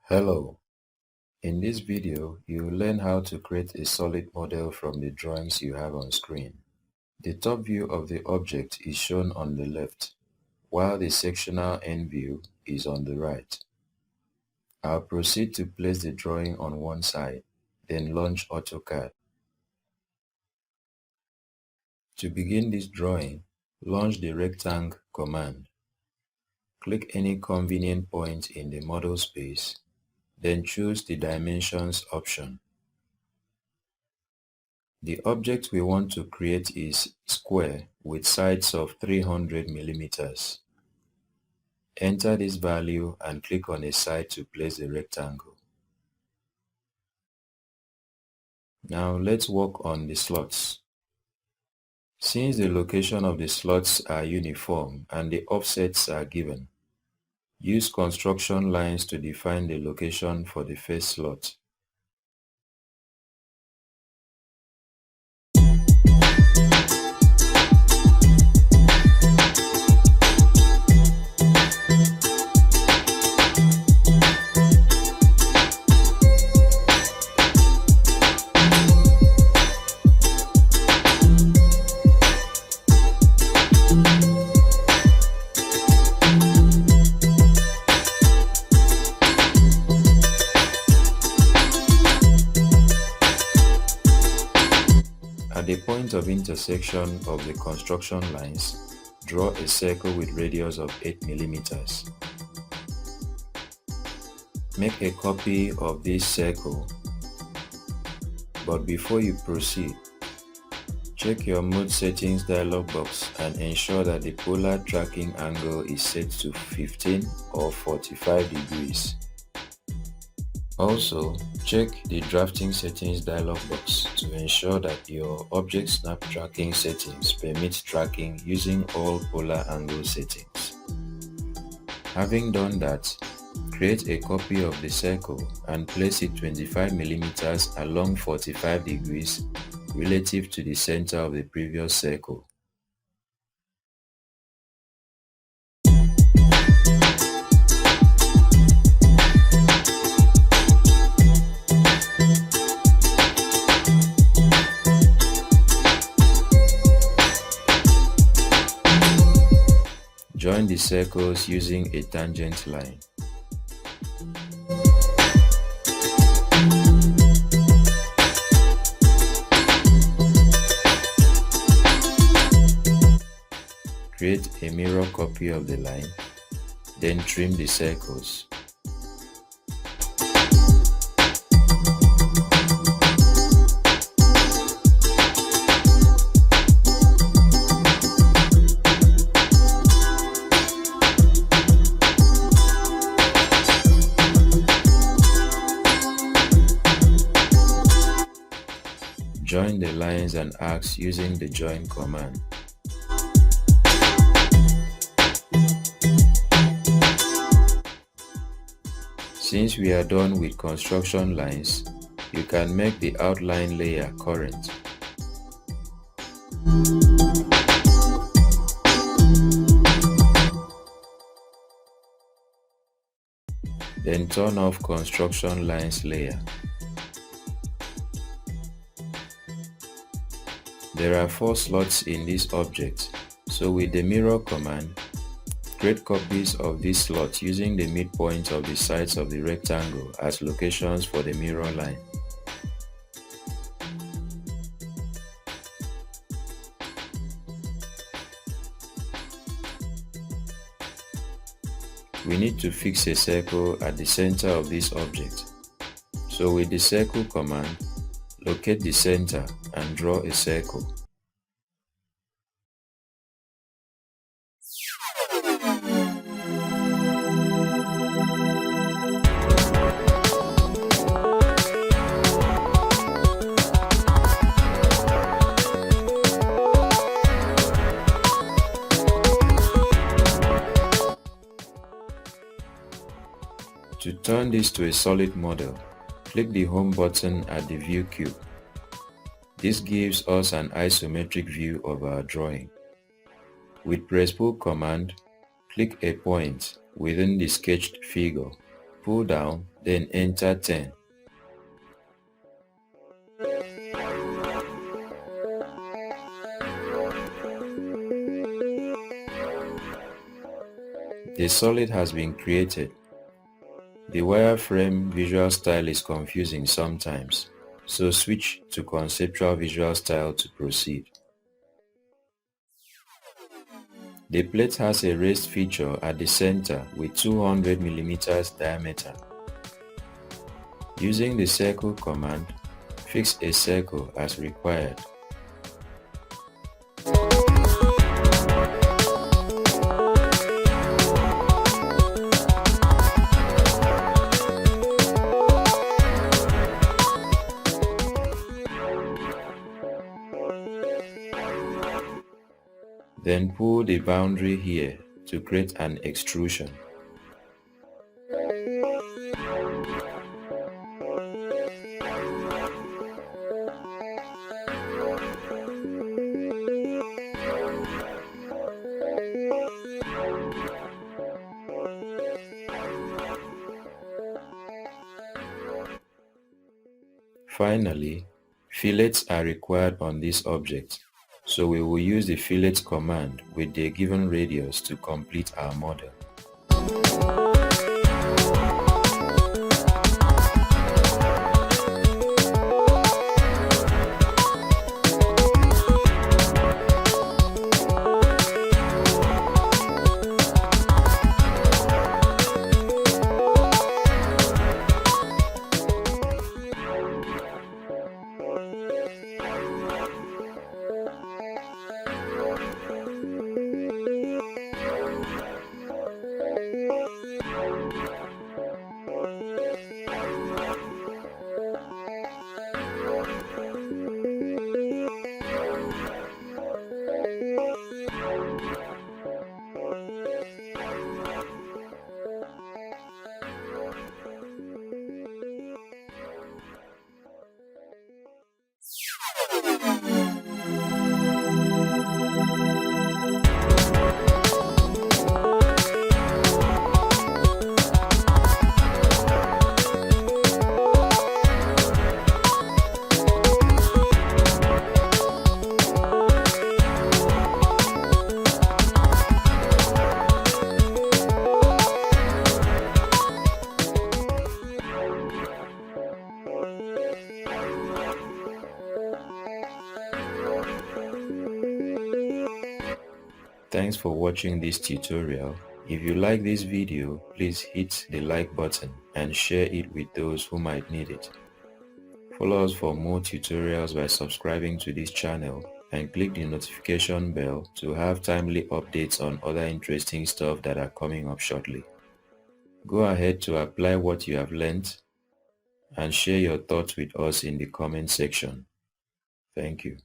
Hello, in this video you will learn how to create a solid model from the drawings you have on screen. The top view of the object is shown on the left, while the sectional end view is on the right. I'll proceed to place the drawing on one side, then launch AutoCAD. To begin this drawing, launch the rectangle command. Click any convenient point in the model space, then choose the dimensions option. The object we want to create is square with sides of 300 millimeters. Enter this value and click on a side to place the rectangle. Now let's work on the slots. Since the location of the slots are uniform and the offsets are given, use construction lines to define the location for the first slot. At the point of intersection of the construction lines, draw a circle with radius of 8 millimeters. Make a copy of this circle, but before you proceed, check your mode settings dialog box and ensure that the polar tracking angle is set to 15 or 45 degrees. Also, check the drafting settings dialog box to ensure that your object snap tracking settings permit tracking using all polar angle settings. Having done that, create a copy of the circle and place it 25 millimeters along 45 degrees relative to the center of the previous circle. Join the circles using a tangent line. Create a mirror copy of the line, then trim the circles. Join the lines and arcs using the join command. Since we are done with construction lines, you can make the outline layer current. Then turn off construction lines layer. There are 4 slots in this object, so with the mirror command, create copies of these slots using the midpoint of the sides of the rectangle as locations for the mirror line. We need to fix a circle at the center of this object, so with the circle command, locate the center and draw a circle. To turn this to a solid model, click the Home button at the View cube. This gives us an isometric view of our drawing. With Press Pull command, click a point within the sketched figure Pull down, then enter 10. The solid has been created. The wireframe visual style is confusing sometimes, so switch to conceptual visual style to proceed. The plate has a raised feature at the center with 200 mm diameter. Using the circle command, fix a circle as required. Then pull the boundary here to create an extrusion. Finally, fillets are required on this object, so we will use the fillet command with the given radius to complete our model. Thanks for watching this tutorial. If you like this video, please hit the like button and share it with those who might need it. Follow us for more tutorials by subscribing to this channel and click the notification bell to have timely updates on other interesting stuff that are coming up shortly. Go ahead to apply what you have learned and share your thoughts with us in the comment section. Thank you.